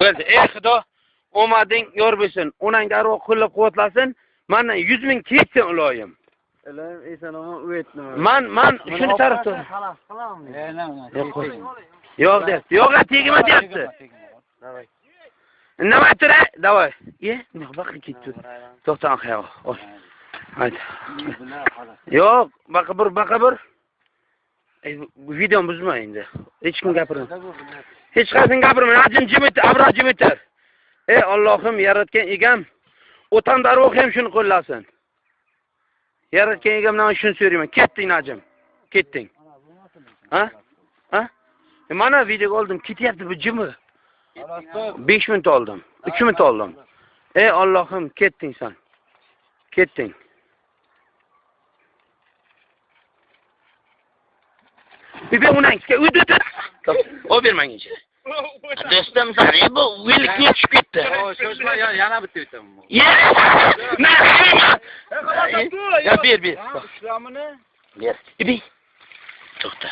Bo'ldi. Ey Xudo, omading yor bo'lsin. Onang darvoq qo'llab-quvvatlasin. Mana 100 ming ketsin iloyim. Iloyim eson-omon o'tdi. Man shuni tarafda. Yo'q deyapti. Yo'q, tegma deyapti. Nima tura? Davay. Nima baqib ketdi. To'xtan qayoq. Oy. Haydi. Yo'q, baqabur. Videom buzma endi. Hech kim gapirma. Hech qaysin gapirma. Ajim jimit, abro jimitar. Ey Allohim, yaratgan egam, o'tan darvoq ham shuni qo'llasin. Yaratgan egamdan shuni so'rayman. Ketding Najim. Ketding. Ha? Mana video oldim. Ketyapti bu jimi. 5 minut oldim. 3 minut oldim. Ey Allohim, ketding sen. Ketding. Bir unangizga o'tdi. O bermangiz. Do'stim sen bu o'likni tushib ketdi. Shoshma, yana bitta o'taman. Ya ber. Ishlamini? Ber. To'xta.